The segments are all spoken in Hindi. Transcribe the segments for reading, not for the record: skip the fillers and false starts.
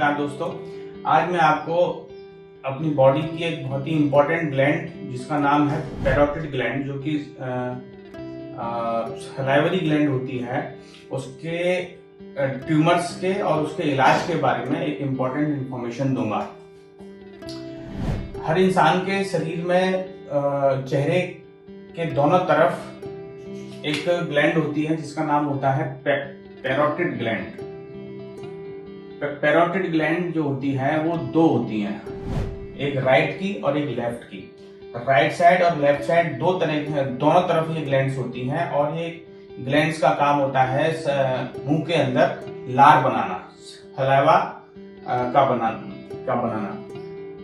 नमस्कार दोस्तों, आज मैं आपको अपनी बॉडी की एक बहुत ही इम्पोर्टेंट ग्लैंड जिसका नाम है पैरोटिड ग्लैंड, जो कि सलाइवरी ग्लैंड होती है, उसके ट्यूमर्स के और उसके इलाज के बारे में एक इम्पोर्टेंट इंफॉर्मेशन दूंगा। हर इंसान के शरीर में चेहरे के दोनों तरफ एक ग्लैंड होती है जिसका नाम होता है पैरोटिड ग्लैंड। पैरोटिड ग्लैंड जो होती है वो दो होती हैं, एक राइट की और एक लेफ्ट की। राइट साइड और लेफ्ट साइड दोनों तरफ ये ग्लैंड्स होती हैं और ये ग्लैंड्स का काम होता है मुंह के अंदर लार बनाना, सलाइवा का बनाना।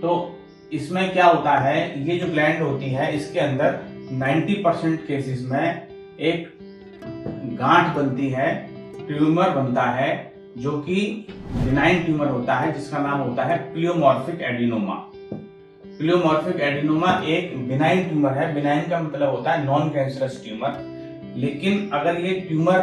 तो इसमें क्या होता है, ये जो ग्लैंड होती है इसके अंदर 90% केसेस में एक गांठ बनती है, ट्यूमर बनता है, जो कि बिनाइन ट्यूमर होता है जिसका नाम होता है प्लियोमॉर्फिक एडिनोमा। प्लियोमॉर्फिक एडिनोमा एक बिनाइन ट्यूमर है। बिनाइन का मतलब होता है नॉन कैंसरस ट्यूमर। लेकिन अगर ये ट्यूमर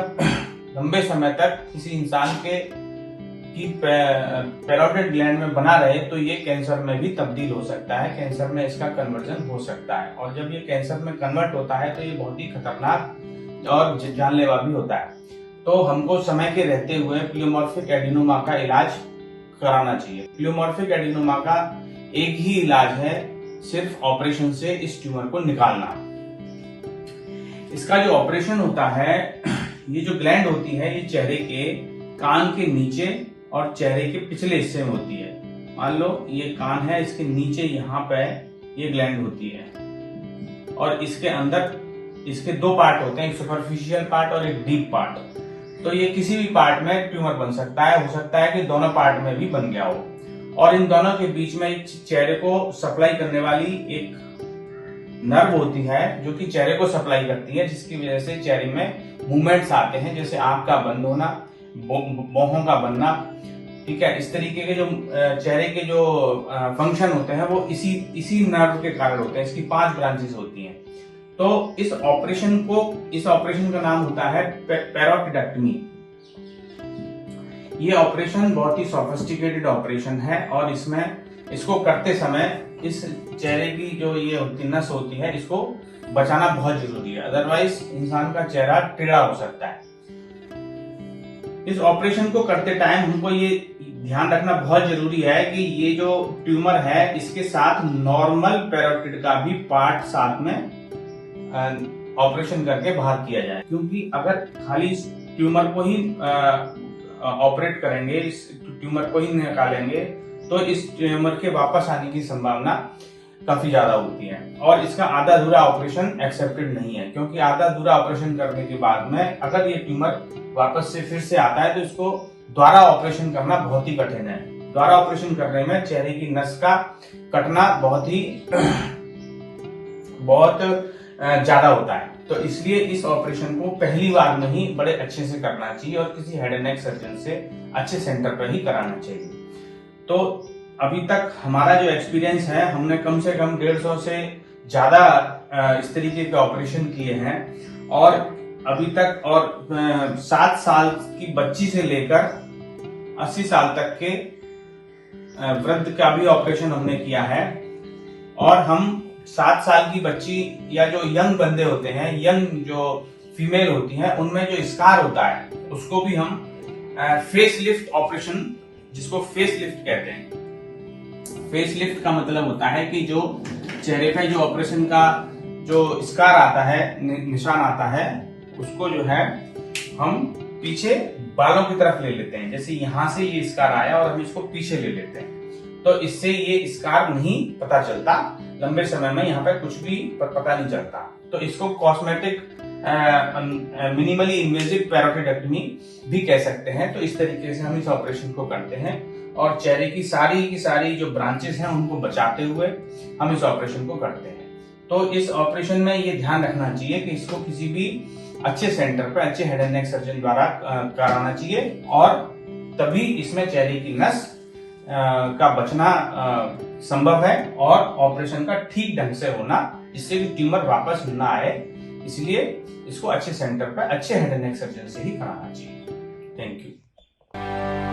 लंबे समय तक किसी इंसान की पैरोटिड ग्लैंड में बना रहे तो ये कैंसर में भी तब्दील हो सकता है, कैंसर में इसका कन्वर्जन हो सकता है। और जब ये कैंसर में कन्वर्ट होता है तो ये बहुत ही खतरनाक और जानलेवा भी होता है। तो हमको समय के रहते हुए प्लियोमॉर्फिक एडिनोमा का इलाज कराना चाहिए। प्लियोमॉर्फिक एडिनोमा का एक ही इलाज है, सिर्फ ऑपरेशन से इस ट्यूमर को निकालना। इसका जो ऑपरेशन होता है, ये जो ग्लैंड होती है ये चेहरे के कान के नीचे और चेहरे के पिछले हिस्से में होती है। मान लो ये कान है, इसके नीचे यहाँ पे ये ग्लैंड होती है और इसके अंदर इसके दो पार्ट होते हैं, एक सुपरफिशियल पार्ट और एक डीप पार्ट। तो ये किसी भी पार्ट में ट्यूमर बन सकता है, हो सकता है कि दोनों पार्ट में भी बन गया हो। और इन दोनों के बीच में एक चेहरे को सप्लाई करने वाली एक नर्व होती है जो कि चेहरे को सप्लाई करती है, जिसकी वजह से चेहरे में मूवमेंट्स आते हैं, जैसे आंख का बंद होना, बाहों का बनना। ठीक है, इस तरीके के जो चेहरे के जो फंक्शन होते हैं वो इसी नर्व के कारण होते हैं। इसकी 5 ब्रांचेस होती हैं। तो इस ऑपरेशन का नाम होता है पैरोटिडेक्टमी। ये ऑपरेशन बहुत ही सोफिस्टिकेटेड ऑपरेशन है और इसको करते समय इस चेहरे की जो ये नस होती है इसको बचाना बहुत जरूरी है, अदरवाइज इंसान का चेहरा टेढ़ा हो सकता है। इस ऑपरेशन को करते टाइम हमको ये ध्यान रखना बहुत जरूरी है कि ये जो ट्यूमर है इसके साथ नॉर्मल पैरोटिड का भी पार्ट साथ में ऑपरेशन करके बाहर किया जाए, क्योंकि अगर खाली इस ट्यूमर को ही ऑपरेट करेंगे, इस ट्यूमर को ही निकालेंगे, तो इस ट्यूमर के वापस आने की संभावना काफी ज्यादा होती है। और इसका आधा अधूरा ऑपरेशन एक्सेप्टेड नहीं है, क्योंकि आधा अधूरा ऑपरेशन करने के बाद में अगर ये ट्यूमर वापस से फिर से आता है तो इसको दोबारा ऑपरेशन करना बहुत ही कठिन है। दोबारा ऑपरेशन करने में चेहरे की नस का कटना बहुत ज्यादा होता है। तो इसलिए इस ऑपरेशन को पहली बार में ही बड़े अच्छे से करना चाहिए और किसी हेड एंड नेक सर्जन से अच्छे सेंटर पर ही कराना चाहिए। तो अभी तक हमारा जो एक्सपीरियंस है, हमने कम से कम 150 से ज्यादा इस तरीके के ऑपरेशन किए हैं और अभी तक 7 साल की बच्ची से लेकर 80 साल तक के वृद्ध का भी ऑपरेशन हमने किया है। और हम 7 साल की बच्ची या जो यंग बंदे होते हैं, यंग जो फीमेल होती हैं, उनमें जो स्कार होता है उसको भी हम फेस लिफ्ट ऑपरेशन, जिसको फेस लिफ्ट कहते हैं। फेस लिफ्ट का मतलब होता है कि जो चेहरे पे जो ऑपरेशन का जो स्कार आता है, निशान आता है, उसको जो है हम पीछे बालों की तरफ ले लेते हैं। जैसे यहां से ये स्कार आया और हम इसको पीछे ले लेते हैं, तो इससे ये स्कार नहीं पता चलता, लंबे समय में यहाँ पे कुछ भी पता नहीं चलता। तो इसको कॉस्मेटिक मिनिमली इन्वेजिव पैरोटिडेक्टमी भी कह सकते हैं। तो इस तरीके से हम इस ऑपरेशन को करते हैं और चेहरे की सारी जो ब्रांचेस हैं उनको बचाते हुए हम इस ऑपरेशन को करते हैं। तो इस ऑपरेशन में ये ध्यान रखना चाहिए कि इसको किसी भी अच्छे सेंटर पर, अच्छे हेड एंड नेक सर्जन द्वारा कराना चाहिए और तभी इसमें चेहरे की नस का बचना संभव है और ऑपरेशन का ठीक ढंग से होना, जिससे कि ट्यूमर वापस न आए। इसलिए इसको अच्छे सेंटर पर, अच्छे हेड एंड नेक सर्जन से ही कराना चाहिए। Thank you.